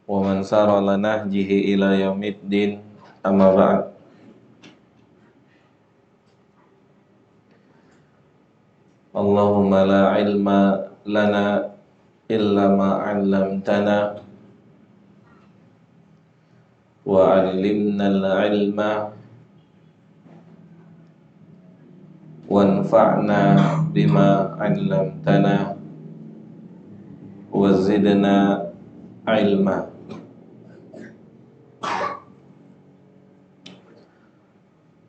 wa man sara ala nahjihi ila yaumiddin, amma ba'd. Allahumma la ilma lana illa ma 'allamtana wa 'allimna al-'ilma wanfa'na bima 'allamtana wa zidna ilma.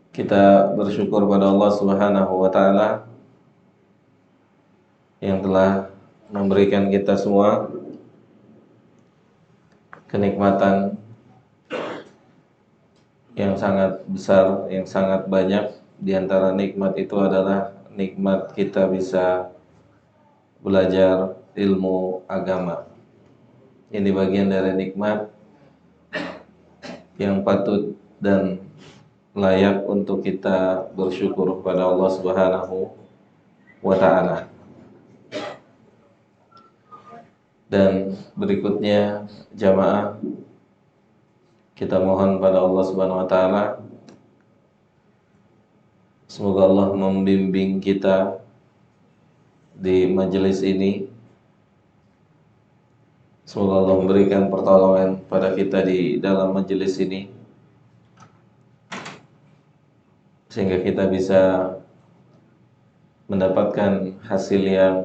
Kita bersyukur pada Allah Subhanahu wa taala yang telah memberikan kita semua kenikmatan yang sangat besar, yang sangat banyak. Di antara nikmat itu adalah nikmat kita bisa belajar ilmu agama. Ini bagian dari nikmat yang patut dan layak untuk kita bersyukur kepada Allah Subhanahu wa taala. Dan berikutnya jamaah, kita mohon pada Allah Subhanahu wa taala semoga Allah membimbing kita di majelis ini. Semoga Allah memberikan pertolongan pada kita di dalam majelis ini, sehingga kita bisa mendapatkan hasil yang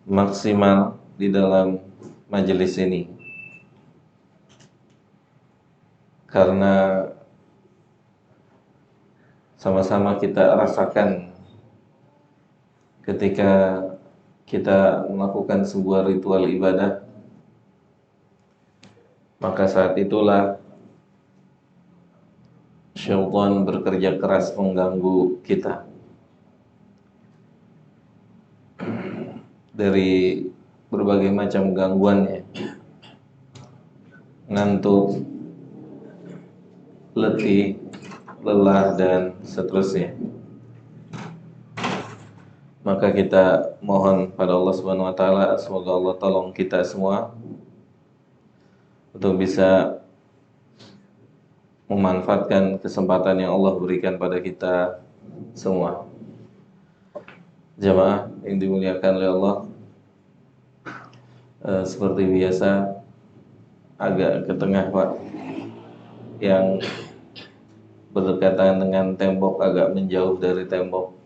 maksimal di dalam majelis ini. Karena sama-sama kita rasakan ketika kita melakukan sebuah ritual ibadah, maka saat itulah syaitan bekerja keras mengganggu kita dari berbagai macam gangguannya, ngantuk, letih, lelah, dan seterusnya. Maka kita mohon pada Allah Subhanahu wa taala semoga Allah tolong kita semua untuk bisa memanfaatkan kesempatan yang Allah berikan pada kita semua. Jamaah yang dimuliakan oleh Allah, seperti biasa agak ke tengah Pak, yang berdekatan dengan tembok agak menjauh dari tembok,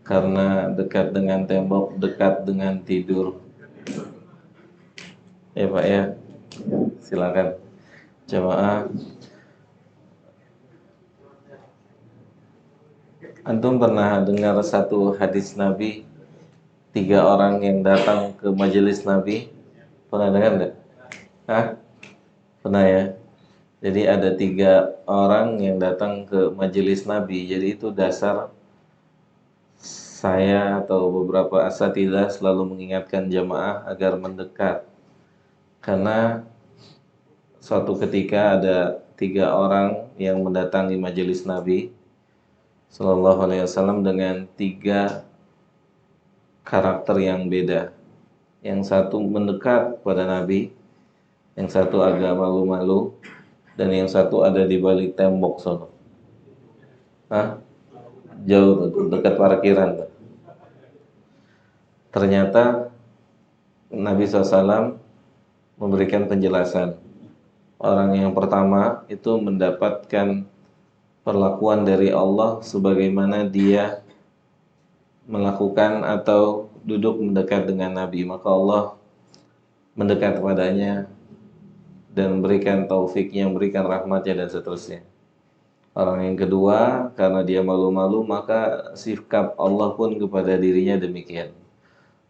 karena dekat dengan tembok dekat dengan tidur. Ya Pak ya, silakan jamaah. Antum pernah dengar satu hadis Nabi, 3 orang yang datang ke majelis Nabi? Pernah dengar enggak? Hah? Pernah ya? Jadi ada 3 orang yang datang ke majelis Nabi. Jadi itu dasar saya atau beberapa asatidzah selalu mengingatkan jamaah agar mendekat. Karena suatu ketika ada 3 orang yang mendatangi majelis Nabi Sallallahu Alaihi Wasallam dengan 3 karakter yang beda. Yang satu mendekat pada Nabi, yang satu agak malu-malu, dan yang satu ada di balik tembok sono. Hah? Jauh tuh, dekat parkiran tuh. Ternyata Nabi SAW memberikan penjelasan. Orang yang pertama itu mendapatkan perlakuan dari Allah sebagaimana dia melakukan atau duduk mendekat dengan Nabi, maka Allah mendekat kepadanya dan memberikan taufiknya, memberikan rahmatnya, dan seterusnya. Orang yang kedua, karena dia malu-malu, maka sikap Allah pun kepada dirinya demikian.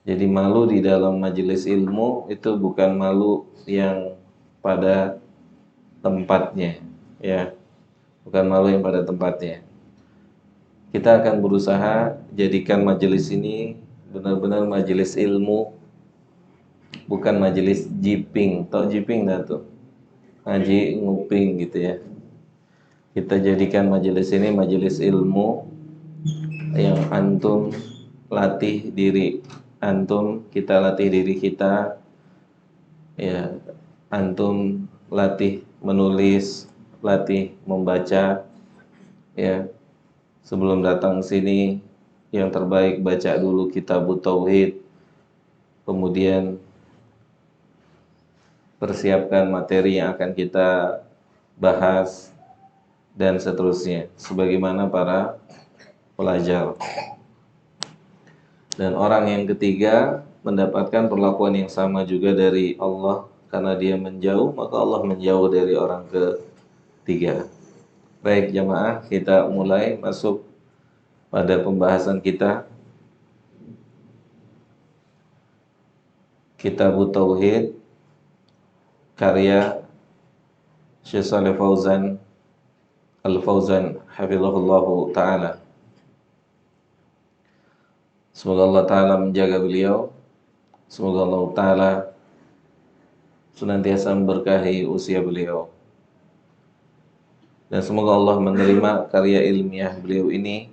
Jadi malu di dalam majelis ilmu itu bukan malu yang pada tempatnya, ya, bukan malu yang pada tempatnya. Kita akan berusaha jadikan majelis ini benar-benar majelis ilmu, bukan majelis jiping. Tau jiping dah tuh? Ngaji nguping gitu ya. Kita jadikan majelis ini majelis ilmu yang antum latih diri antum, kita latih diri kita Ya, antum latih menulis, latih membaca, ya. Sebelum datang sini, yang terbaik baca dulu kitab Tauhid, kemudian persiapkan materi yang akan kita bahas dan seterusnya sebagaimana para pelajar. Dan orang yang ketiga mendapatkan perlakuan yang sama juga dari Allah, karena dia menjauh maka Allah menjauh dari orang ketiga. Baik jamaah, kita mulai masuk pada pembahasan kita, Kitab Tauhid karya Syekh Shalih Fauzan Al-Fauzan hafizahullahu taala. Semoga Allah taala menjaga beliau. Semoga Allah taala senantiasa memberkahi usia beliau. Dan semoga Allah menerima karya ilmiah beliau ini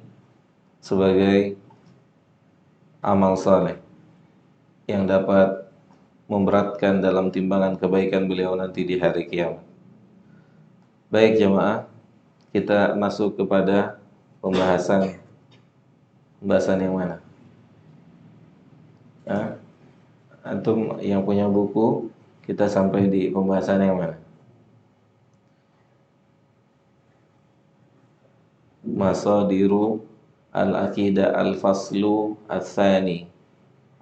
sebagai amal saleh yang dapat memberatkan dalam timbangan kebaikan beliau nanti di hari kiamat. Baik jamaah, kita masuk kepada pembahasan yang mana? Nah, antum yang punya buku, kita sampai di pembahasan yang mana? Masadiru al-aqidah al-faslu al-thani.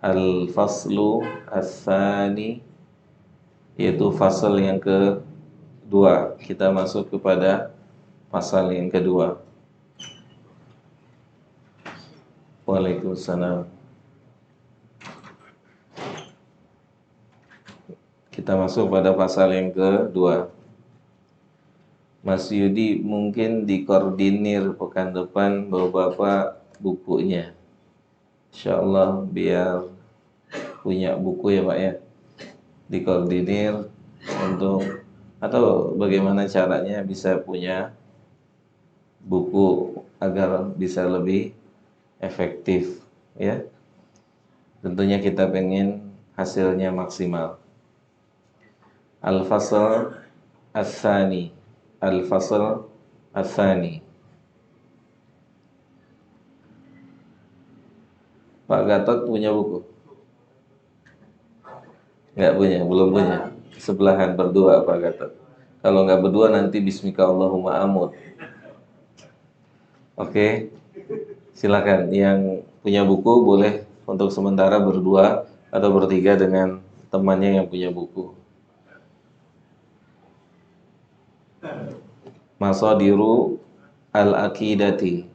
Al-faslu al-thani, yaitu fasal yang kedua. Kita masuk kepada pasal yang kedua. Waalaikumsalam. Kita masuk pada pasal yang kedua. Mas Yudi mungkin dikoordinir pekan depan bapak-bapak bukunya. Insyaallah biar punya buku ya Pak ya. Dikoordinir untuk, atau bagaimana caranya bisa punya buku agar bisa lebih efektif ya. Tentunya kita pengen hasilnya maksimal. Al-Fasl Ats-Tsani. Al-Fasl Ats-Tsani. Pak Gatot punya buku? Enggak punya, belum punya. Sebelahan berdua Pak Gatot. Kalau enggak berdua nanti bismika Allahumma amut. Oke. Silakan yang punya buku boleh untuk sementara berdua atau bertiga dengan temannya yang punya buku. Masadiru al-aqidati.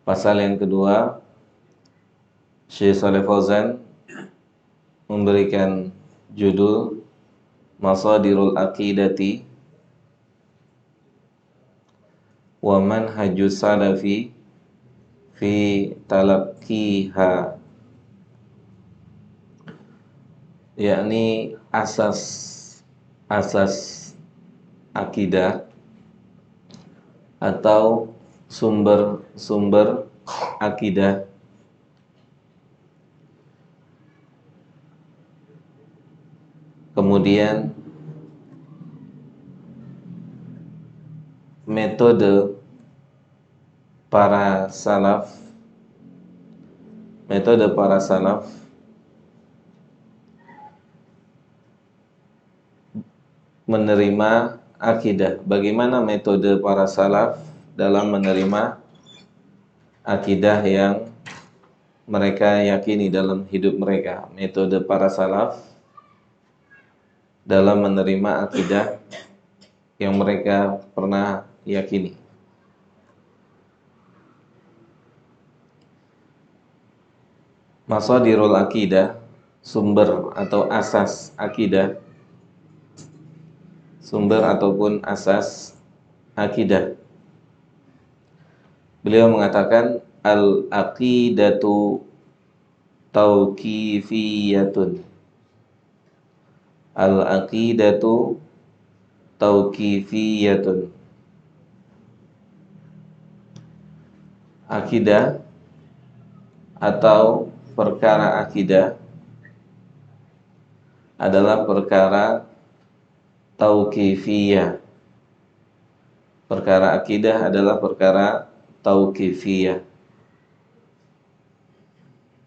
Pasal yang kedua, Syekh Shalih Fauzan memberikan judul Masadirul Aqidati wa manhajus salafi fi talaqqiha, yakni asas akidah atau sumber-sumber akidah, kemudian metode para salaf menerima akidah. Bagaimana metode para salaf dalam menerima akidah yang mereka yakini dalam hidup mereka. Metode para salaf dalam menerima akidah yang mereka pernah yakini. Masadirul akidah, sumber atau asas akidah, sumber ataupun asas akidah. Beliau mengatakan al-aqidatu tauqifiyatun. Al-aqidatu tauqifiyatun. Akidah atau perkara akidah adalah perkara tauqifiyah. Perkara akidah adalah perkara tauqifiyah.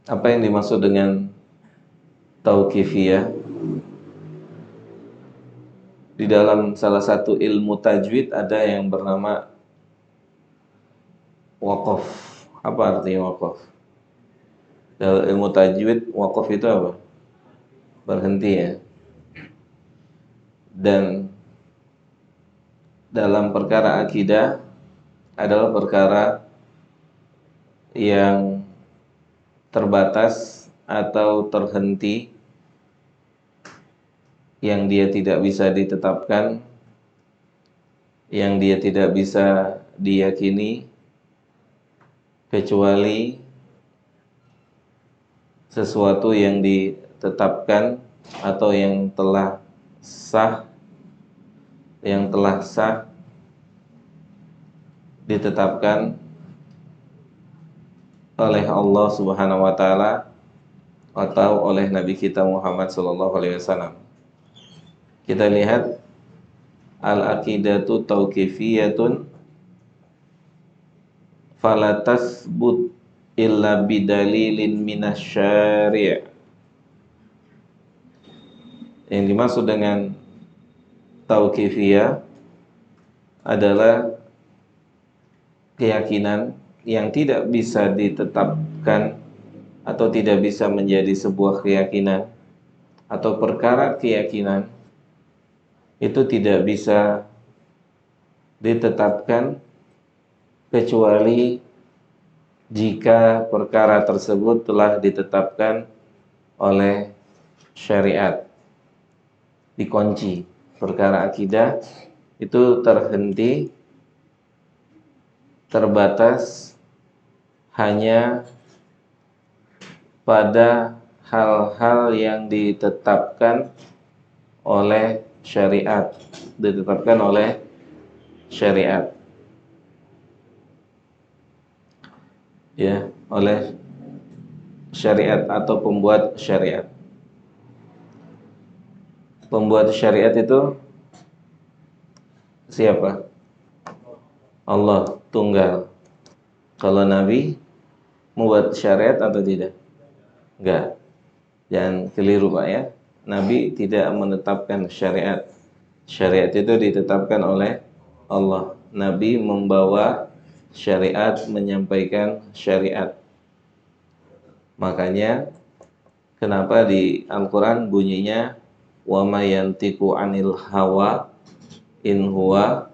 Apa yang dimaksud dengan tauqifiyah? Di dalam salah satu ilmu tajwid ada yang bernama waqaf. Apa artinya waqaf? Dalam ilmu tajwid, waqaf itu apa? Berhenti ya. Dan dalam perkara akidah adalah perkara yang terbatas atau terhenti, yang dia tidak bisa ditetapkan, yang dia tidak bisa diyakini kecuali sesuatu yang ditetapkan atau yang telah sah, ditetapkan oleh Allah Subhanahu wa taala atau oleh Nabi kita Muhammad sallallahu alaihi wasallam. Kita lihat al-aqidatu tauqifiyatun fala tasbut illa bidalilin minasyari'. Yang dimaksud dengan tauqifiyah adalah keyakinan yang tidak bisa ditetapkan atau tidak bisa menjadi sebuah keyakinan, atau perkara keyakinan itu tidak bisa ditetapkan kecuali jika perkara tersebut telah ditetapkan oleh syariat. Dikunci. Perkara akidah itu terhenti, terbatas hanya pada hal-hal yang ditetapkan oleh syariat, ya, oleh syariat atau pembuat syariat. Pembuat syariat itu siapa? Allah tunggal. Kalau Nabi membuat syariat atau tidak? Enggak. Jangan keliru Pak ya. Nabi tidak menetapkan syariat. Syariat itu ditetapkan oleh Allah. Nabi membawa syariat, menyampaikan syariat. Makanya kenapa di Al-Quran bunyinya wa ma yantiqu 'anil hawa in huwa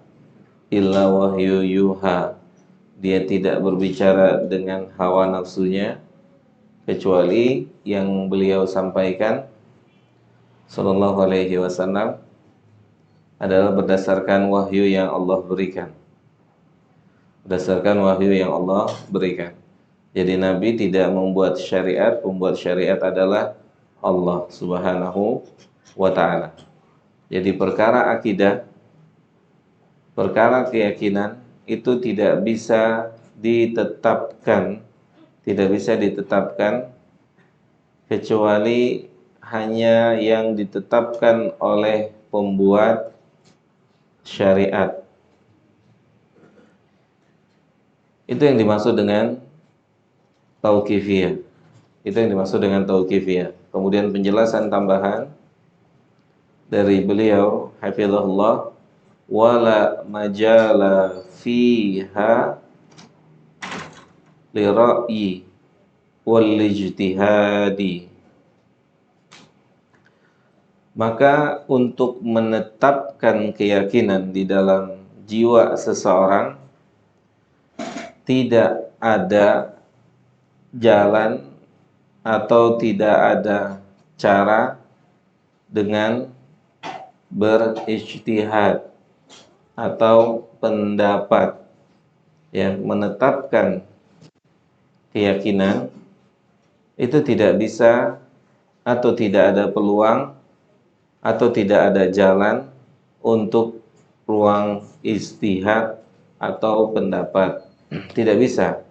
illa wahyu yuha. Dia tidak berbicara dengan hawa nafsunya kecuali yang beliau sampaikan sallallahu alaihi wasallam adalah berdasarkan wahyu yang Allah berikan. Berdasarkan wahyu yang Allah berikan. Jadi Nabi tidak membuat syariat, pembuat syariat adalah Allah Subhanahu wa ta'ala. Jadi perkara akidah, perkara keyakinan itu tidak bisa ditetapkan, kecuali hanya yang ditetapkan oleh pembuat syariat. Itu yang dimaksud dengan tauqifiyah. Kemudian penjelasan tambahan dari beliau hafizahullah, wala majala fiha li ra'yi wal ijtihadi. Maka untuk menetapkan keyakinan di dalam jiwa seseorang tidak ada jalan atau tidak ada cara dengan berijtihad atau pendapat. Ya, menetapkan keyakinan itu tidak bisa atau tidak ada peluang atau tidak ada jalan untuk ruang ijtihad atau pendapat. Tidak bisa.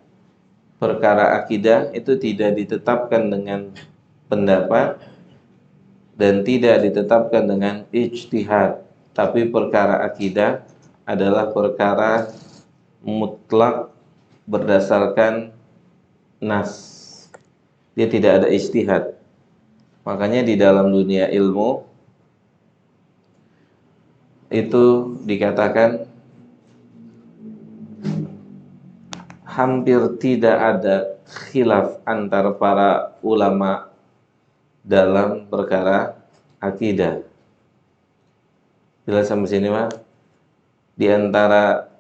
Perkara akidah itu tidak ditetapkan dengan pendapat, dan tidak ditetapkan dengan ijtihad, tapi perkara akidah adalah perkara mutlak berdasarkan nas. Dia tidak ada ijtihad. Makanya di dalam dunia ilmu itu dikatakan hampir tidak ada khilaf antara para ulama dalam perkara akidah. Jelas sampai sini, Pak? Di antara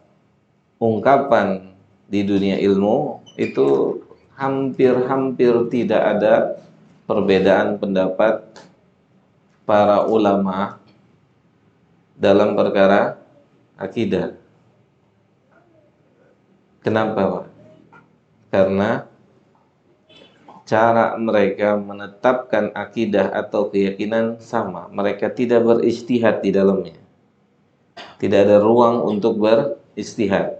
ungkapan di dunia ilmu itu hampir-hampir tidak ada perbedaan pendapat para ulama dalam perkara akidah. Kenapa, Pak? Karena cara mereka menetapkan akidah atau keyakinan sama. Mereka tidak berijtihad di dalamnya. Tidak ada ruang untuk berijtihad.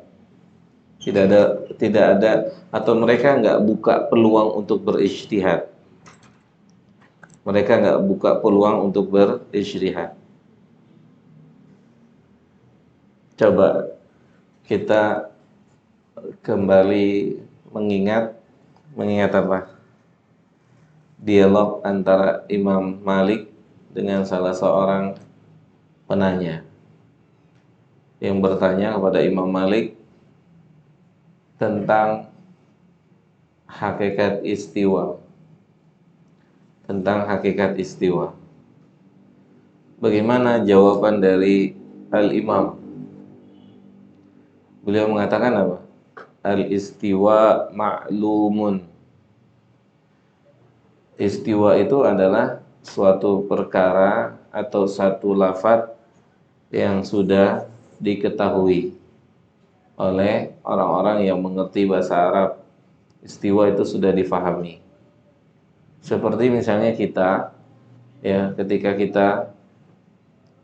Tidak ada atau mereka nggak buka peluang untuk berijtihad. Mereka nggak buka peluang untuk berijtihad. Coba kita kembali mengingat apa? Dialog antara Imam Malik dengan salah seorang penanya yang bertanya kepada Imam Malik tentang hakikat istiwa. Tentang hakikat istiwa. Bagaimana jawaban dari Al-Imam? Beliau mengatakan apa? Al-istiwa ma'lumun. Istiwa itu adalah suatu perkara atau satu lafaz yang sudah diketahui oleh orang-orang yang mengerti bahasa Arab. Istiwa itu sudah difahami. Seperti misalnya kita, ya, ketika kita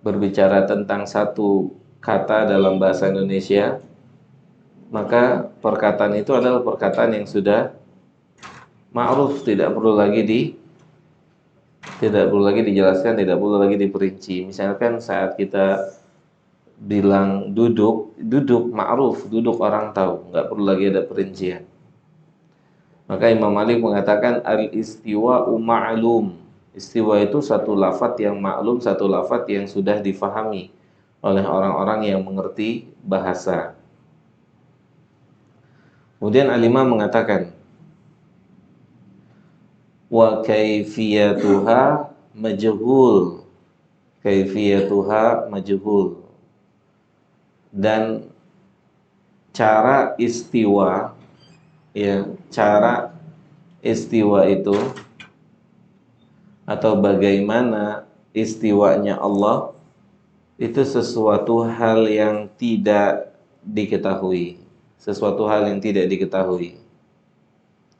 berbicara tentang satu kata dalam bahasa Indonesia, maka perkataan itu adalah perkataan yang sudah ma'ruf, tidak perlu lagi dijelaskan, tidak perlu lagi diperinci. Misalkan saat kita bilang duduk ma'ruf, duduk orang tahu, nggak perlu lagi ada perincian. Maka Imam Malik mengatakan al-istiwa'u ma'lum. Istiwa itu satu lafaz yang maklum, satu lafaz yang sudah difahami oleh orang-orang yang mengerti bahasa. Kemudian Al-Imam mengatakan wa kaifiyatuha majhul. Kaifiyatuha majhul. Dan cara istiwa, ya, cara istiwa itu atau bagaimana istiwanya Allah itu sesuatu hal yang tidak diketahui. Sesuatu hal yang tidak diketahui.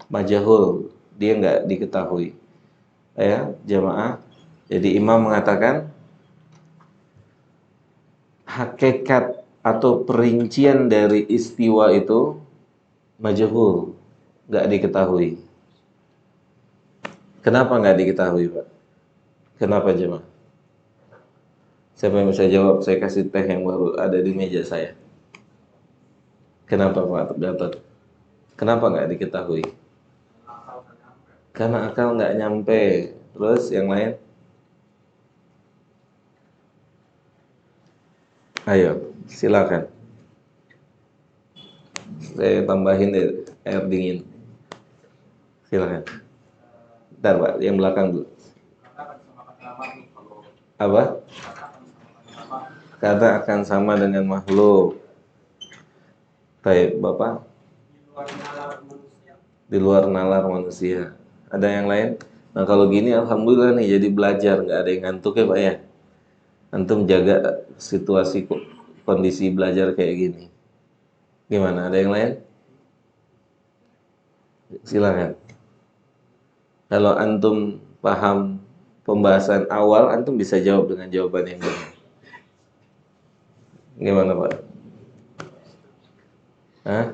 Majhul, dia enggak diketahui. Ya, jamaah. Jadi imam mengatakan hakikat atau perincian dari istiwa itu majhul, enggak diketahui. Kenapa enggak diketahui, Pak? Kenapa, jemaah? Siapa yang bisa jawab? Saya kasih teh yang baru ada di meja saya. Kenapa, Pak Gatot? Kenapa enggak diketahui? Karena akal enggak nyampe. Terus yang lain? Ayo, silakan. Saya tambahin deh air dingin. Silakan. Bentar, Pak, yang belakang dulu. Apa? Kata akan sama dengan makhluk. Baik, Bapak. Di luar nalar manusia. Ada yang lain? Nah, kalau gini alhamdulillah nih jadi belajar, nggak ada yang ngantuk ya, Pak ya. Antum jaga situasi kondisi belajar kayak gini. Gimana? Ada yang lain? Silakan. Kalau antum paham pembahasan awal, antum bisa jawab dengan jawaban yang benar. Gimana, Pak? Hah?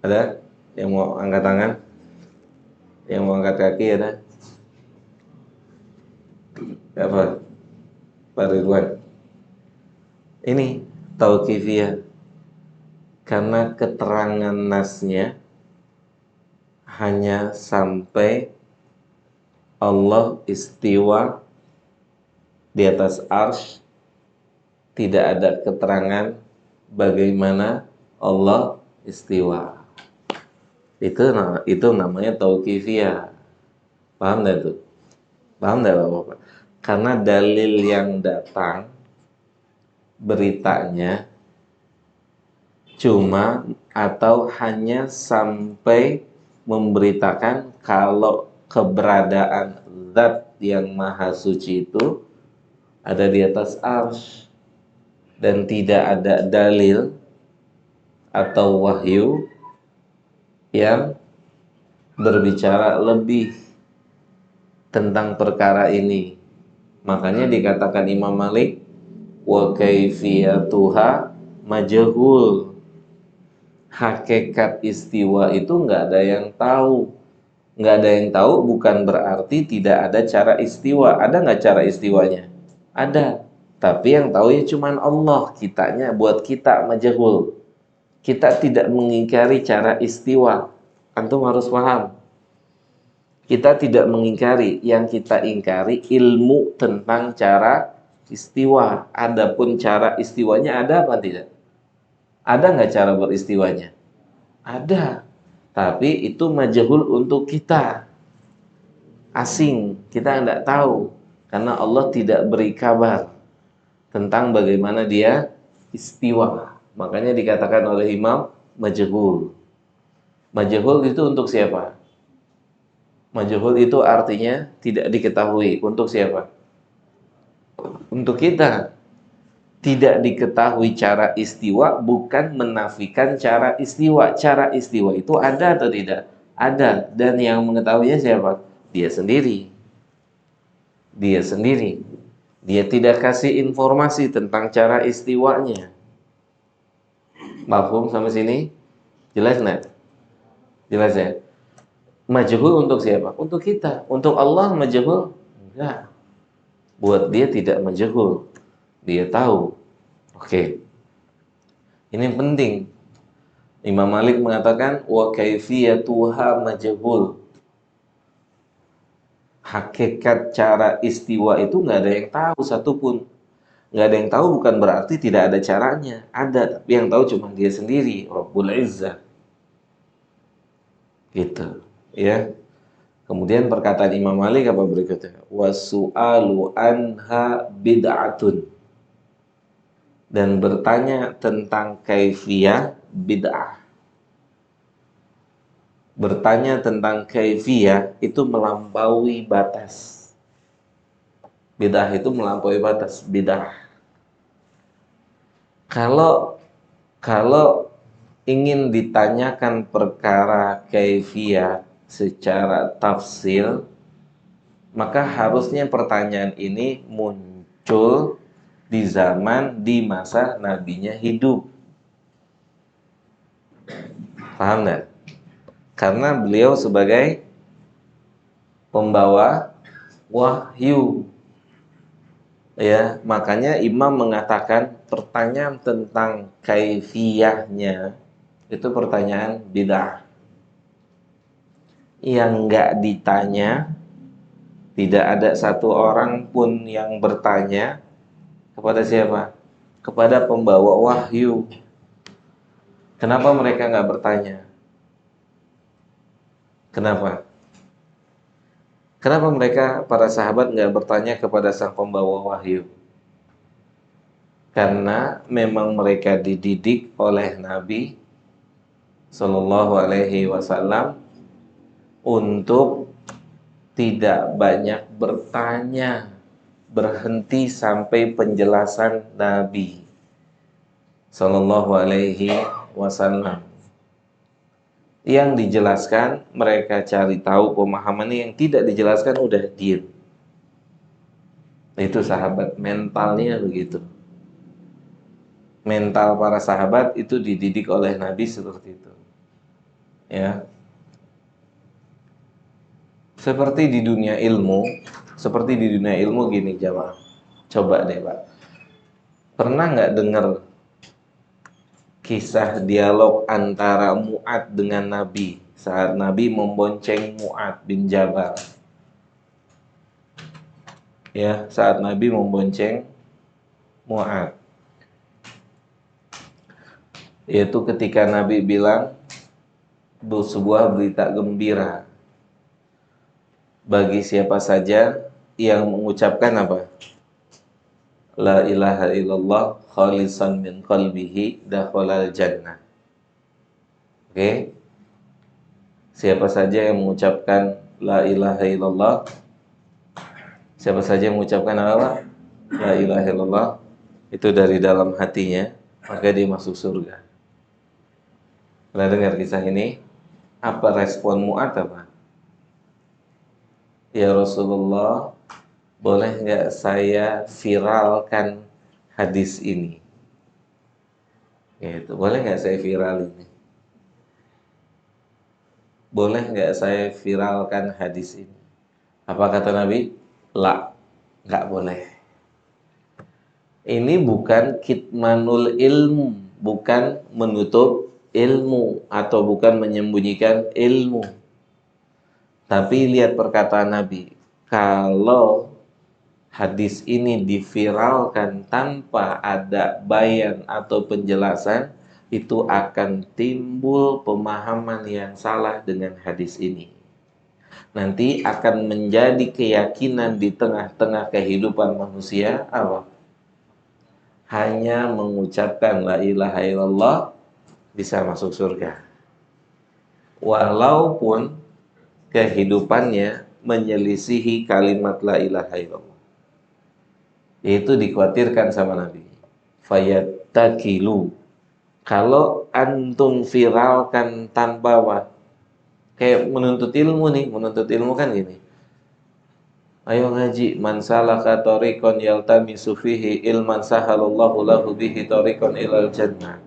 Ada yang mau angkat tangan? Yang mau angkat kaki ada? Apa? Pak Ridwan. Ini tauqifiyah karena keterangan nasnya hanya sampai Allah istiwa di atas arsy, tidak ada keterangan bagaimana Allah istiwa. Itu namanya tauqifiyah. Paham enggak tuh? Paham enggak Bapak? Karena dalil yang datang beritanya cuma atau hanya sampai memberitakan kalau keberadaan zat yang maha suci itu ada di atas arsy, dan tidak ada dalil atau wahyu yang berbicara lebih tentang perkara ini. Makanya dikatakan Imam Malik, wa kaifiyatuha majhul. Hakikat istiwa itu nggak ada yang tahu. Nggak ada yang tahu bukan berarti tidak ada cara istiwa. Ada nggak cara istiwanya? Ada. Tapi yang tahu ya cuman Allah. Kitanya, buat kita majhul. Kita tidak mengingkari cara istiwa. Antum harus paham. Kita tidak mengingkari. Yang kita ingkari ilmu tentang cara istiwa. Adapun cara istiwanya ada apa tidak? Ada nggak cara beristiwanya? Ada. Tapi itu majhul untuk kita. Asing. Kita nggak tahu. Karena Allah tidak beri kabar tentang bagaimana dia istiwa. Makanya dikatakan oleh Imam majhul. Majhul itu untuk siapa? Majhul itu artinya tidak diketahui. Untuk siapa? Untuk kita. Tidak diketahui cara istiwa bukan menafikan cara istiwa. Cara istiwa itu ada atau tidak? Ada. Dan yang mengetahuinya siapa? Dia sendiri. Dia sendiri. Dia tidak kasih informasi tentang cara istiwanya. Mafhum sampai sini? Jelas nggak? Jelas ya? Majhul untuk siapa? Untuk kita. Untuk Allah majhul? Enggak. Buat dia tidak majhul. Dia tahu. Oke. Ini penting. Imam Malik mengatakan wa kaifiyatuha majhul. Hakikat cara istiwa itu nggak ada yang tahu satupun. Nggak ada yang tahu bukan berarti tidak ada caranya. Ada, tapi yang tahu cuma dia sendiri, Rabbul Izzah. Gitu, ya. Kemudian perkataan Imam Malik apa berikutnya? Wasu'alu anha bid'atun. Dan bertanya tentang kaifiyah bid'ah. Bertanya tentang kaifiyah itu melampaui batas. Bid'ah itu melampaui batas, bid'ah. Kalau ingin ditanyakan perkara kaifiyah secara tafsil, maka harusnya pertanyaan ini muncul di zaman di masa nabinya hidup. Paham nggak? Karena beliau sebagai pembawa wahyu. Ya, makanya Imam mengatakan pertanyaan tentang kaifiyahnya itu pertanyaan bid'ah. Yang nggak ditanya, tidak ada satu orang pun yang bertanya kepada siapa? Kepada pembawa wahyu. Kenapa mereka nggak bertanya? Kenapa? Kenapa mereka, para sahabat, nggak bertanya kepada sang pembawa wahyu? Karena memang mereka dididik oleh Nabi Sallallahu Alaihi Wasallam untuk tidak banyak bertanya, berhenti sampai penjelasan Nabi Sallallahu Alaihi Wasallam. Yang dijelaskan mereka cari tahu pemahamannya, yang tidak dijelaskan udah diam. Itu sahabat, mentalnya begitu. Mental para sahabat itu dididik oleh Nabi seperti itu. Ya. Seperti di dunia ilmu, gini jamaah. Coba deh Pak, pernah nggak dengar kisah dialog antara Mu'ad dengan Nabi saat Nabi membonceng Mu'ad bin Jabal? Ya, saat Nabi membonceng Mu'ad, yaitu ketika Nabi bilang sebuah berita gembira bagi siapa saja yang mengucapkan apa? La ilaha illallah khalisan min qalbihi dakhalal jannah. Oke? Siapa saja yang mengucapkan la ilaha illallah, siapa saja yang mengucapkan apa? La ilaha illallah itu dari dalam hatinya, maka dia masuk surga. Pernah dengar kisah ini? Apa respon Mu'ad apa? Ya Rasulullah, boleh nggak saya viralkan hadis ini? Gitu. Boleh nggak saya viral ini? Boleh nggak saya viralkan hadis ini? Apa kata Nabi? La, nggak boleh. Ini bukan kitmanul ilmu, bukan menutup ilmu atau bukan menyembunyikan ilmu. Tapi lihat perkataan Nabi, kalau hadis ini diviralkan tanpa ada bayan atau penjelasan, itu akan timbul pemahaman yang salah dengan hadis ini. Nanti akan menjadi keyakinan di tengah-tengah kehidupan manusia apa? Hanya mengucapkan la ilaha illallah bisa masuk surga. Walaupun kehidupannya menyelisihi kalimat la ilaha illallah. Itu dikhawatirkan sama Nabi. Fayattakilu. Kalau antum viralkan tanpa apa? Kayak menuntut ilmu nih, menuntut ilmu kan gini. Ayo ngaji, man salaka tariqan yaltamisu fihi ilman sahalallahu lahu bihi tariqan ilal jannah.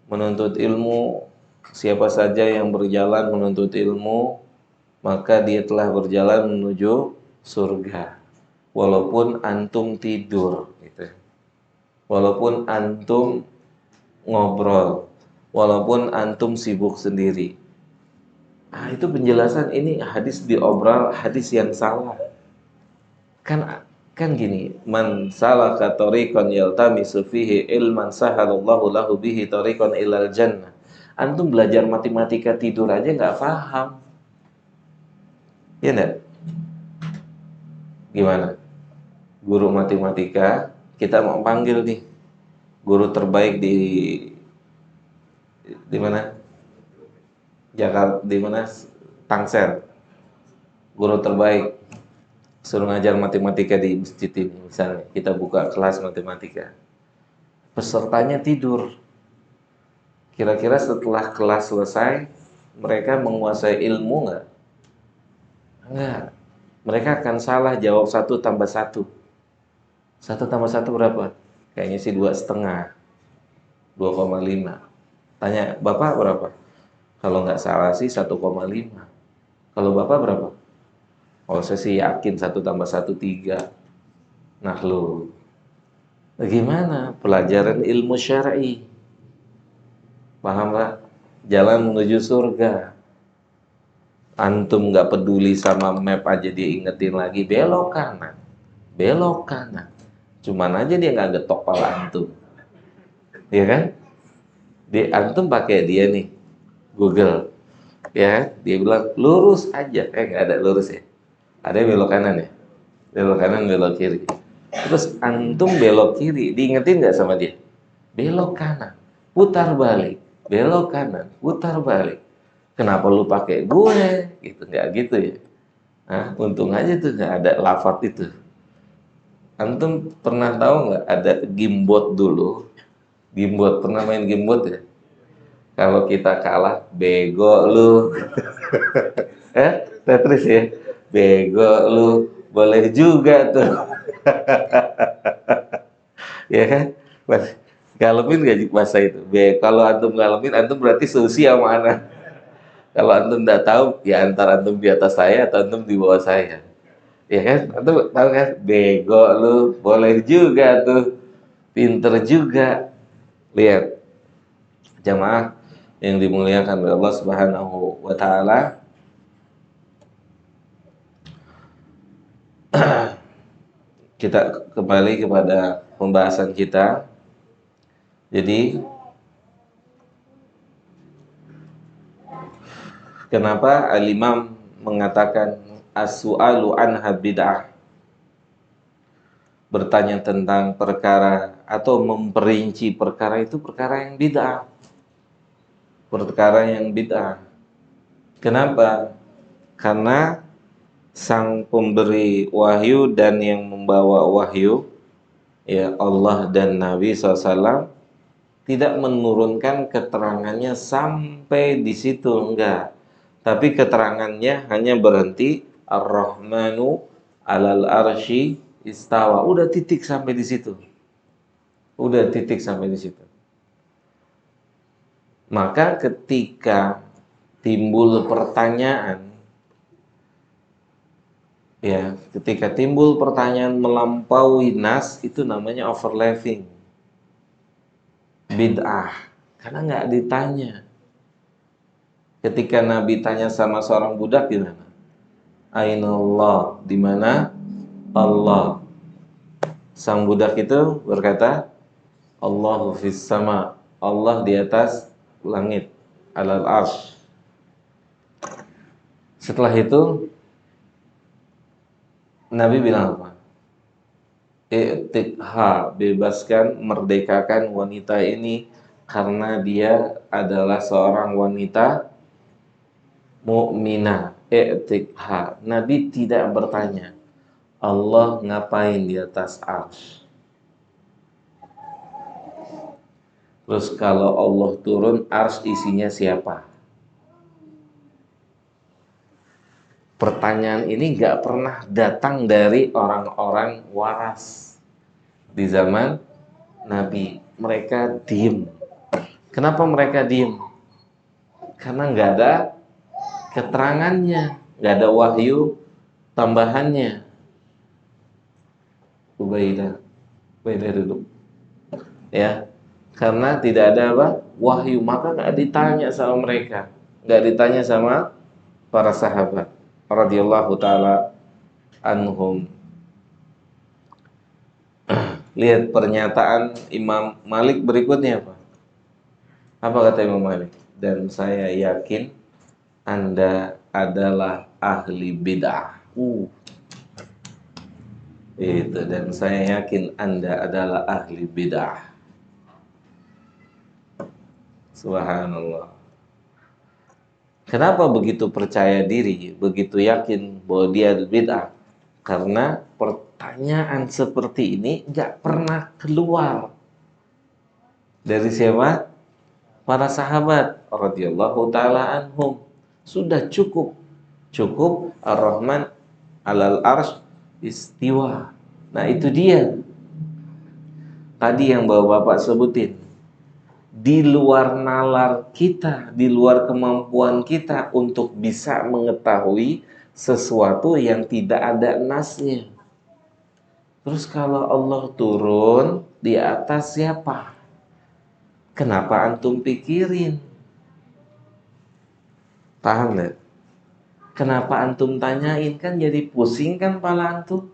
Menuntut ilmu, siapa saja yang berjalan menuntut ilmu, maka dia telah berjalan menuju surga. Walaupun antum tidur gitu. Walaupun antum ngobrol, walaupun antum sibuk sendiri. Ah, itu penjelasan ini hadis diobral, hadis yang salah. Kan gini, man salaka tariqan yaltamisu fihi ilman sahalallahu lahu bihi tariqan ilal jannah. Antum belajar matematika tidur aja nggak paham. Ya enggak? Gimana? Guru matematika, kita mau panggil nih guru terbaik di mana? Jakarta, di mana? Tangsel. Guru terbaik suruh ngajar matematika di masjid ini, misalnya kita buka kelas matematika, pesertanya tidur. Kira-kira setelah kelas selesai mereka menguasai ilmu nggak? Enggak. Mereka akan salah jawab 1 tambah 1. 1 tambah 1 berapa? Kayaknya sih 2,5, 2,5. Tanya bapak berapa? Kalau nggak salah sih 1,5. Kalau bapak berapa? Oh, saya sih yakin 1 tambah 1 3. Nah lo, bagaimana pelajaran ilmu syar'i? Paham Pak? Jalan menuju surga. Antum nggak peduli sama map aja dia ingetin lagi, belok kanan, belok kanan. Cuman aja dia nggak getok pala antum, ya kan? Antum pakai dia nih, Google, ya, dia bilang lurus aja, nggak ada lurus ya, ada belok kanan ya, belok kanan, belok kiri. Terus antum belok kiri, diingetin nggak sama dia? Belok kanan, putar balik, belok kanan, putar balik. Kenapa lu pakai gue? Gitu, nggak gitu ya. Nah, untung aja tuh nggak ada lafaz itu. Antum pernah tahu nggak ada gimbot dulu? Gimbot, pernah main gimbot ya? Kalau kita kalah, bego lu. Tetris ya? Bego lu. Boleh juga tuh. Ya kan? Ngalamin gak masa itu? Kalau antum ngalamin, antum berarti seusia sama anak. Kalau antum tidak tahu, ya antara antum di atas saya atau antum di bawah saya. Ya kan? Antum tahu kan? Bego lu, boleh juga tuh. Pinter juga. Lihat, jamaah yang dimuliakan oleh Allah Subhanahu wa taala. Kita kembali kepada pembahasan kita. Jadi, kenapa Al-Imam mengatakan as-su'alu anha bid'ah? Bertanya tentang perkara atau memperinci perkara itu perkara yang bid'ah. Perkara yang bid'ah. Kenapa? Karena sang pemberi wahyu dan yang membawa wahyu, ya Allah dan Nabi SAW, tidak menurunkan keterangannya sampai di situ, enggak. Tapi keterangannya hanya berhenti Ar-Rahmanu 'alal arsy istawa. Udah titik sampai di situ. Udah titik sampai di situ. Maka ketika timbul pertanyaan, ya, ketika timbul pertanyaan melampaui nas, itu namanya overlapping, bid'ah, karena nggak ditanya. Ketika Nabi tanya sama seorang budak, gimana? Aina Allah, di mana Allah? Sang budak itu berkata, Allahu fis sama, Allah di atas langit, alal arsy. Setelah itu Nabi bilang apa? I'tiqha, bebaskan, merdekakan wanita ini karena dia adalah seorang wanita mukminah. I'tiqha. Nabi tidak bertanya, Allah ngapain di atas arsy? Terus kalau Allah turun, arsy isinya siapa? Pertanyaan ini gak pernah datang dari orang-orang waras di zaman Nabi. Mereka diem. Kenapa mereka diem? Karena gak ada keterangannya, gak ada wahyu tambahannya. Ubaidah dulu. Ya, karena tidak ada apa? Wahyu, maka gak ditanya sama mereka, gak ditanya sama para sahabat radhiyallahu taala anhum. Lihat pernyataan Imam Malik berikutnya apa? Apa kata Imam Malik? Dan saya yakin Anda adalah ahli bid'ah. Itu, dan saya yakin Anda adalah ahli bid'ah. Subhanallah. Kenapa begitu percaya diri, begitu yakin bahwa dia bid'ah? Karena pertanyaan seperti ini nggak pernah keluar dari siapa? Para sahabat radhiyallahu taala anhum. Sudah cukup Ar-Rahman 'alal arsy istiwa. Nah, itu dia tadi yang Bapak sebutin. Di luar nalar kita, di luar kemampuan kita untuk bisa mengetahui sesuatu yang tidak ada nasnya. Terus kalau Allah turun, di atas siapa? Kenapa antum pikirin? Paham nggak? Kenapa antum tanyain? Kan jadi pusing kan pala antum?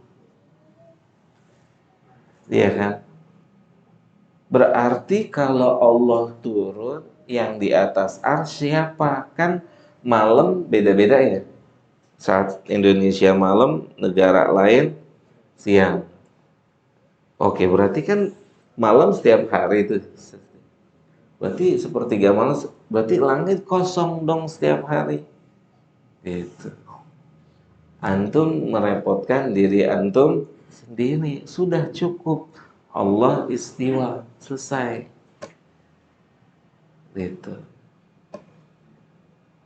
Iya kan? Berarti kalau Allah turun, yang di atas arsy siapa? Kan malam beda-beda ya. Saat Indonesia malam, negara lain siang. Oke, berarti kan malam setiap hari itu. Berarti sepertiga malam, berarti langit kosong dong setiap hari. Itu. Antum merepotkan diri antum sendiri. Sudah cukup. Allah istiwa, selesai. Gitu.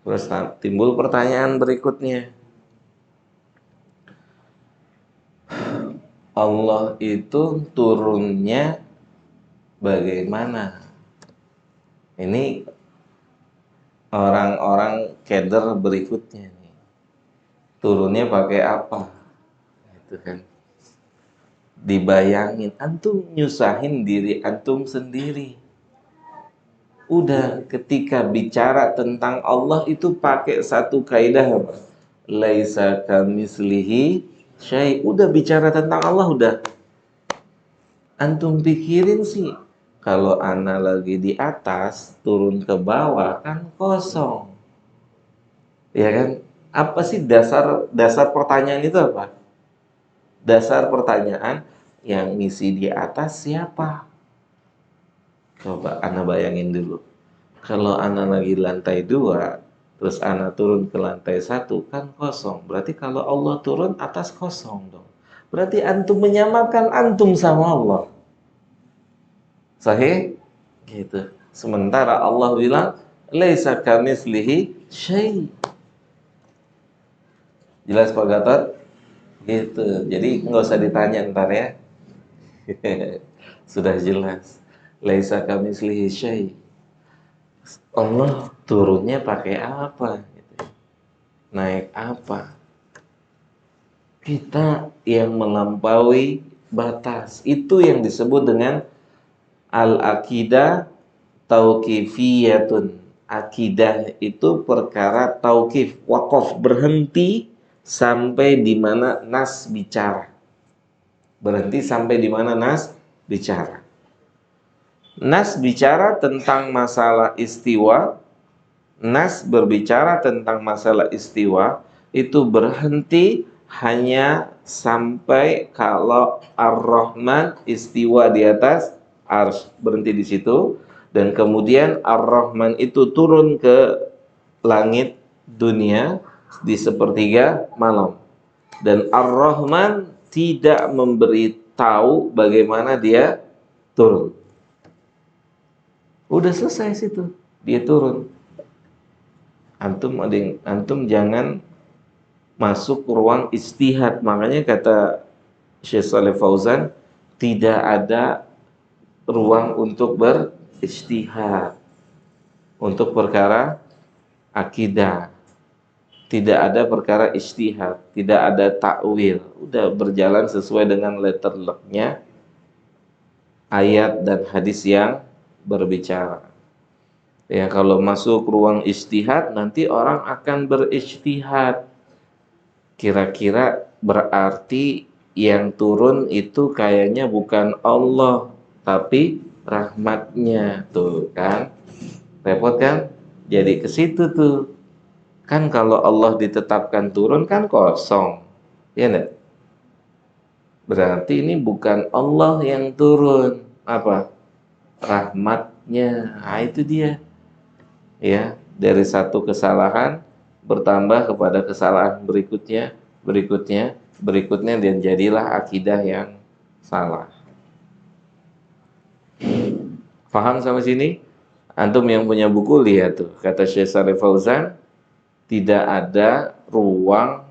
Terus timbul pertanyaan berikutnya. Allah itu turunnya bagaimana? Ini orang-orang keder berikutnya nih. Turunnya pakai apa? Gitu kan. Dibayangin, antum nyusahin diri antum sendiri. Udah ketika bicara tentang Allah itu pakai satu kaidah apa? Laisa kamitslihi syai'. Udah bicara tentang Allah udah. Antum pikirin sih, kalau ana lagi di atas turun ke bawah kan kosong. Ya kan? Apa sih dasar dasar pertanyaan itu apa? Dasar pertanyaan yang ngisi di atas siapa? Coba ana bayangin dulu. Kalau ana lagi lantai 2, terus ana turun ke lantai 1 kan kosong. Berarti kalau Allah turun atas kosong dong. Berarti antum menyamakan antum sama Allah. Sahih? Gitu. Sementara Allah bilang laisa kamitslihi syai'. Jelas Pak Gatot? Gitu. Jadi nggak usah ditanya ntar ya. Sudah jelas. Laisa kamitslihi syai'. Allah turunnya pakai apa? Naik apa? Kita yang melampaui batas. Itu yang disebut dengan al-aqidah tauqifiyatun. Akidah itu perkara tauqif, waqaf, berhenti sampai di mana nas bicara. Berhenti sampai di mana nas bicara. Nas bicara tentang masalah istiwa. Nas berbicara tentang masalah istiwa itu berhenti hanya sampai kalau Ar-Rahman istiwa di atas arsy, berhenti di situ. Dan kemudian Ar-Rahman itu turun ke langit dunia di sepertiga malam. Dan Ar-Rahman tidak memberitahu bagaimana dia turun. Udah selesai situ, dia turun. Antum jangan masuk ruang ijtihad. Makanya kata Syekh Shalih Fauzan, tidak ada ruang untuk berijtihad untuk perkara akidah. Tidak ada perkara ijtihad, tidak ada takwil. Udah berjalan sesuai dengan letter luck-nya ayat dan hadis yang berbicara. Ya, kalau masuk ruang ijtihad nanti orang akan berijtihad. Kira-kira berarti yang turun itu kayaknya bukan Allah, tapi rahmatnya. Tuh kan, repot kan? Jadi ke situ tuh. Kan kalau Allah ditetapkan turun kan kosong. Ya enggak? Berarti ini bukan Allah yang turun. Apa? Rahmatnya. Nah, itu dia. Ya, dari satu kesalahan bertambah kepada kesalahan berikutnya dan jadilah akidah yang salah. Paham sampai sini? Antum yang punya buku lihat tuh, kata Syekh Shalih Fauzan, tidak ada ruang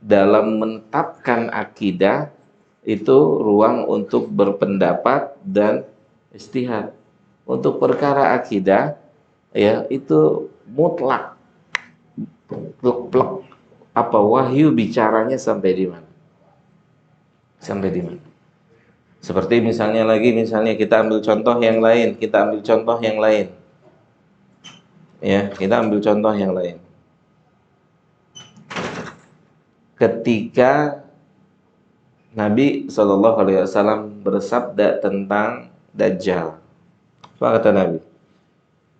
dalam menetapkan akidah itu ruang untuk berpendapat dan ijtihad. Untuk perkara akidah ya itu mutlak, plek-plek. Apa wahyu bicaranya sampai di mana? Sampai di mana? Seperti misalnya kita ambil contoh yang lain, Ya, kita ambil contoh yang lain. Ketika Nabi SAW bersabda tentang Dajjal, apa kata Nabi?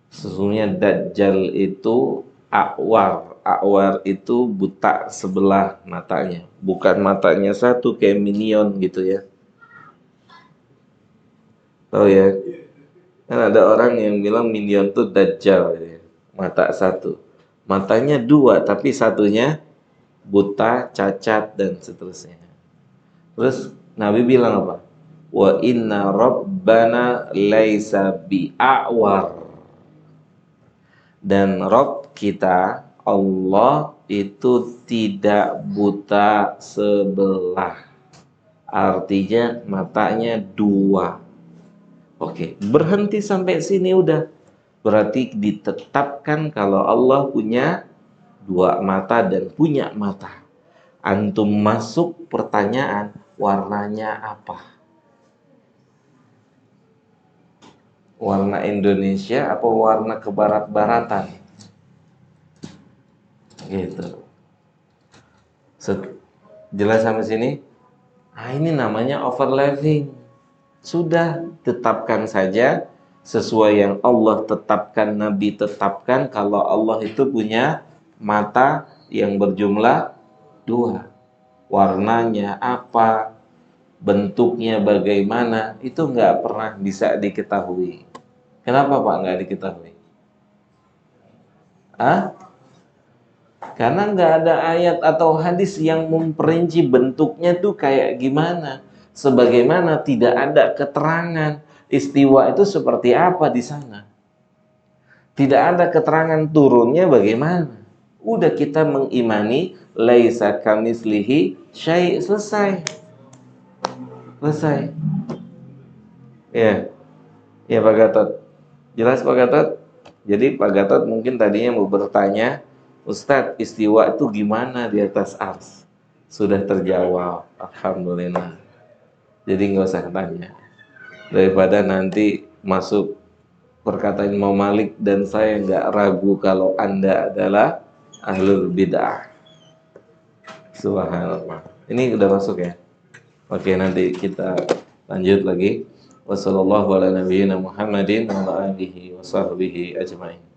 Sesungguhnya Dajjal itu a'war. A'war itu buta sebelah matanya. Bukan matanya satu kayak minion gitu ya. Tahu ya? Kan ada orang yang bilang minion itu Dajjal ya. Mata satu. Matanya dua tapi satunya buta, cacat dan seterusnya. Terus Nabi bilang apa? Wa inna rabbana laisa bi'awar. Dan Rabb kita, Allah itu tidak buta sebelah. Artinya matanya dua. Oke, berhenti sampai sini udah. Berarti ditetapkan kalau Allah punya dua mata dan punya mata. Antum masuk pertanyaan, warnanya apa? Warna Indonesia apa warna kebarat-baratan? Gitu. Jelas sampai sini? Nah, ini namanya overlapping. Sudah, tetapkan saja sesuai yang Allah tetapkan, Nabi tetapkan, kalau Allah itu punya mata yang berjumlah dua. Warnanya apa, bentuknya bagaimana, itu nggak pernah bisa diketahui. Kenapa Pak nggak diketahui? Ah? Karena nggak ada ayat atau hadis yang memperinci bentuknya tuh kayak gimana. Sebagaimana tidak ada keterangan istiwa itu seperti apa di sana. Tidak ada keterangan turunnya bagaimana. Udah kita mengimani laisa kamislihi syai', selesai. Selesai. Ya, ya Pak Gatot. Jelas Pak Gatot? Jadi Pak Gatot mungkin tadinya mau bertanya, Ustadz, istiwa itu gimana di atas ars? Sudah terjawab, alhamdulillah. Jadi nggak usah tanya. Daripada nanti masuk perkataan Imam Malik dan saya nggak ragu kalau Anda adalah ahlul bid'ah. Subhanallah. Ini udah masuk ya? Oke, nanti kita lanjut lagi. Wassalamualaikum warahmatullahi wabarakatuh.